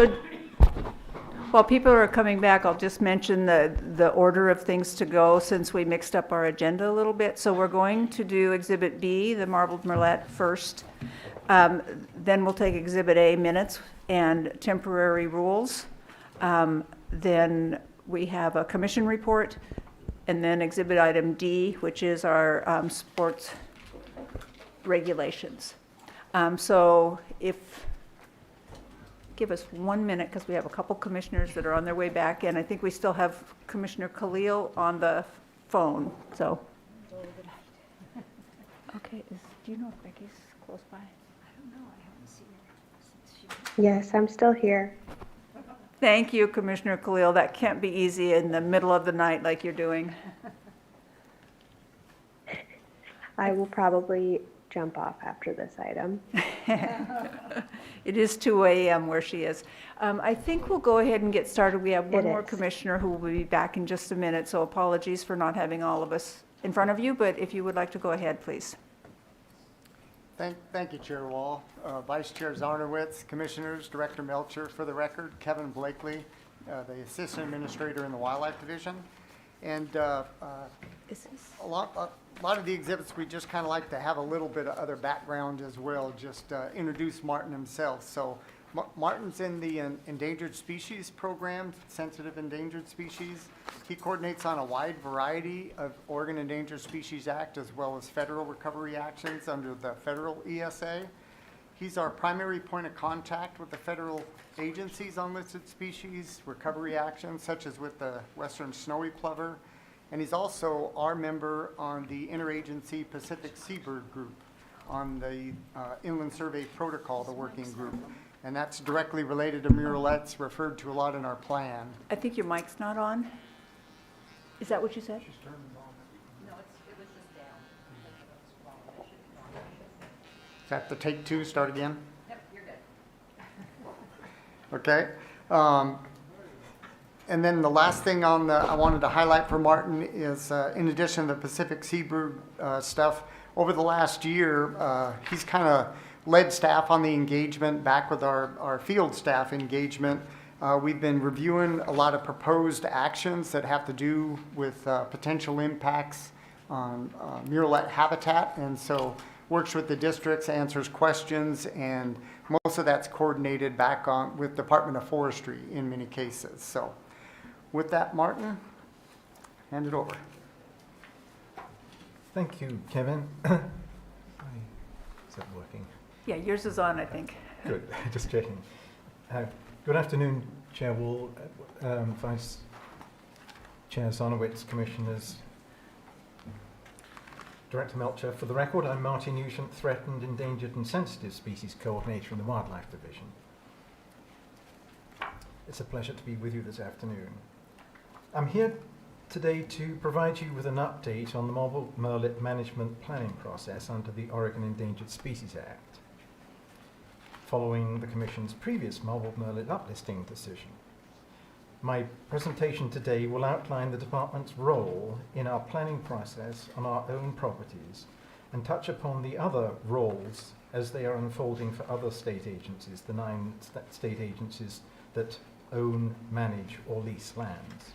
So while people are coming back, I'll just mention the order of things to go since we mixed up our agenda a little bit. So we're going to do Exhibit B, the marbled merlet, first. Then we'll take Exhibit A, minutes and temporary rules. Then we have a commission report, and then Exhibit Item D, which is our sports regulations. So give us 1 minute because we have a couple commissioners that are on their way back, and I think we still have Commissioner Khalil on the phone. So, okay, do you know if Becky's close by? I don't know. I haven't seen her since she. Yes, I'm still here. Thank you, Commissioner Khalil. That can't be easy in the middle of the night like you're doing. I will probably jump off after this item. It is 2 a.m. where she is. I think we'll go ahead and get started. We have one more commissioner who will be back in just a minute, so apologies for not having all of us in front of you, but if you would like to go ahead, please. Thank you, Chair Wall, Vice Chair Zarnowitz, Commissioners, Director Melcher. For the record, Kevin Blakely, the Assistant Administrator in the Wildlife Division. And a lot of the exhibits, we just kind of like to have a little bit of other background as well, just introduce Martin himself. So Martin's in the Endangered Species Program, Sensitive Endangered Species. He coordinates on a wide variety of Oregon Endangered Species Act as well as federal recovery actions under the federal ESA. He's our primary point of contact with the federal agencies on listed species, recovery actions such as with the Western Snowy Plover. And he's also our member on the Interagency Pacific Seabird Group on the Inland Survey Protocol, the working group. And that's directly related to murrelets, referred to a lot in our plan. I think your mic's not on. Is that what you said? No, it was just down. Is that the take two, start again? Yep, you're good. Okay. And then the last thing I wanted to highlight for Martin is, in addition to the Pacific Seabird stuff, over the last year, he's kind of led staff on the engagement back with our field staff engagement. We've been reviewing a lot of proposed actions that have to do with potential impacts on murrelet habitat, and so works with the districts, answers questions, and most of that's coordinated back on with Department of Forestry in many cases. So with that, Martin, hand it over. Thank you, Kevin. Is that working? Yeah, yours is on, I think. Good, just checking. Good afternoon, Chair Wall, Vice Chair Zarnowitz, Commissioners, Director Melcher. For the record, I'm Martin Nugent, Threatened, Endangered and Sensitive Species Coordinator in the Wildlife Division. It's a pleasure to be with you this afternoon. I'm here today to provide you with an update on the marbled merlet management planning process under the Oregon Endangered Species Act, following the Commission's previous marbled merlet uplisting decision. My presentation today will outline the Department's role in our planning process on our own properties and touch upon the other roles as they are unfolding for other state agencies, the 9 state agencies that own, manage, or lease lands.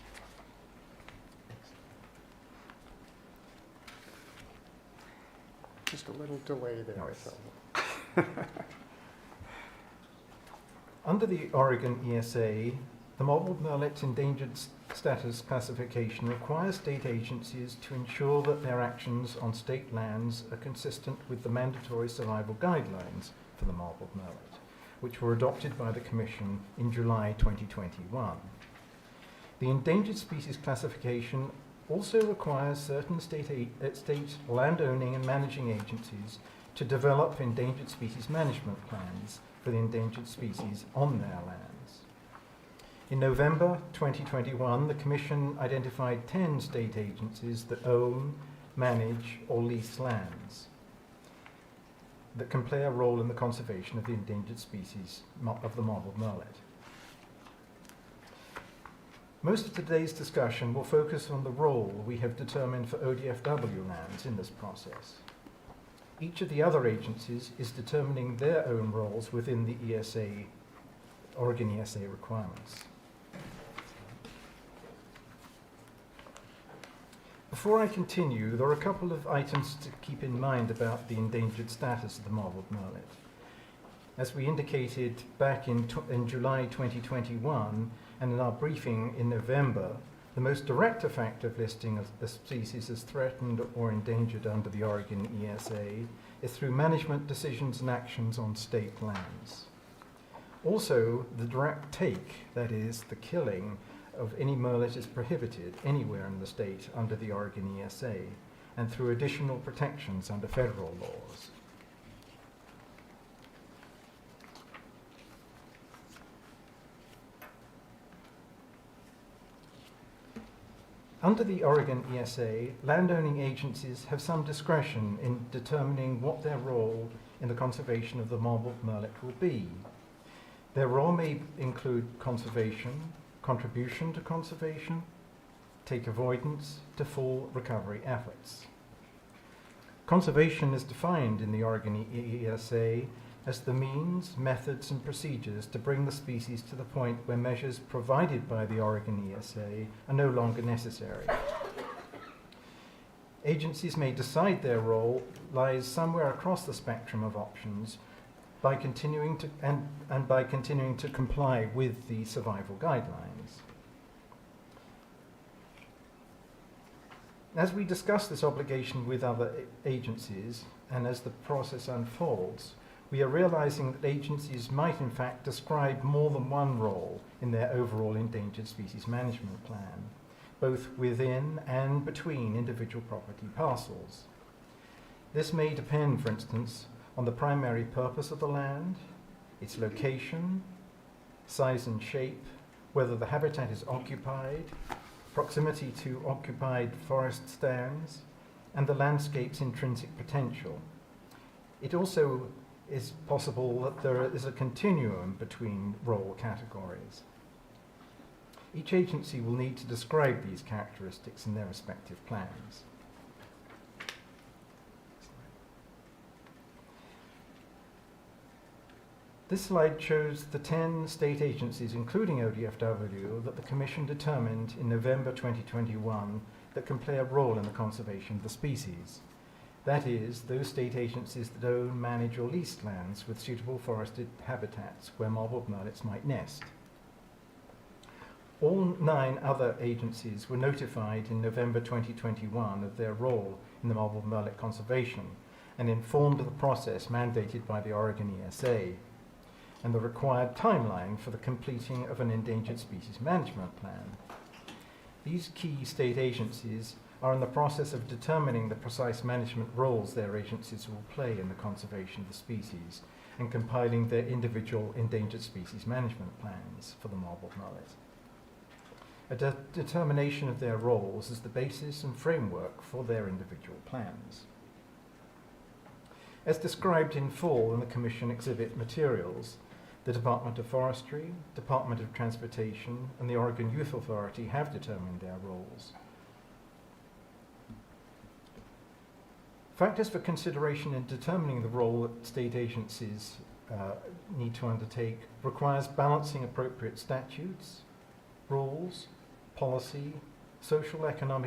Just a little delay there. No, So. Under the Oregon ESA, the marbled merlet's endangered status classification requires state agencies to ensure that their actions on state lands are consistent with the mandatory survival guidelines for the marbled merlet, which were adopted by the Commission in July 2021. The endangered species classification also requires certain state land-owning and managing agencies to develop endangered species management plans for the endangered species on their lands. In November 2021, the Commission identified 10 state agencies that own, manage, or lease lands that can play a role in the conservation of the endangered species of the marbled merlet. Most of today's discussion will focus on the role we have determined for ODFW lands in this process. Each of the other agencies is determining their own roles within the ESA Oregon ESA requirements. Before I continue, there are a couple of items to keep in mind about the endangered status of the marbled murrelet. As we indicated back in July 2021 and in our briefing in November, the most direct effect of listing a species as threatened or endangered under the Oregon ESA is through management decisions and actions on state lands. Also, the direct take, that is, the killing of any murrelet, is prohibited anywhere in the state under the Oregon ESA and through additional protections under federal laws. Under the Oregon ESA, landowning agencies have some discretion in determining what their role in the conservation of the marbled murrelet will be. Their role may include conservation, contribution to conservation, take avoidance, to full recovery efforts. Conservation is defined in the Oregon ESA as the means, methods, and procedures to bring the species to the point where measures provided by the Oregon ESA are no longer necessary. Agencies may decide their role lies somewhere across the spectrum of options by continuing to comply with the survival guidelines. As we discuss this obligation with other agencies, and as the process unfolds, we are realizing that agencies might in fact describe more than one role in their overall endangered species management plan, both within and between individual property parcels. This may depend, for instance, on the primary purpose of the land, its location, size and shape, whether the habitat is occupied, proximity to occupied forest stands, and the landscape's intrinsic potential. It also is possible that there is a continuum between role categories. Each agency will need to describe these characteristics in their respective plans. This slide shows the 10 state agencies, including ODFW, that the Commission determined in November 2021 that can play a role in the conservation of the species. That is, those state agencies that own, manage, or lease lands with suitable forested habitats where marbled murrelets might nest. All 9 other agencies were notified in November 2021 of their role in the marbled murrelet conservation and informed of the process mandated by the Oregon ESA and the required timeline for the completing of an endangered species management plan. These key state agencies are in the process of determining the precise management roles their agencies will play in the conservation of the species and compiling their individual endangered species management plans for the marbled murrelet. A determination of their roles is the basis and framework for their individual plans. As described in full in the Commission exhibit materials, the Department of Forestry, Department of Transportation, and the Oregon Youth Authority have determined their roles. Factors for consideration in determining the role that state agencies need to undertake requires balancing appropriate statutes, rules, policy, social, economic,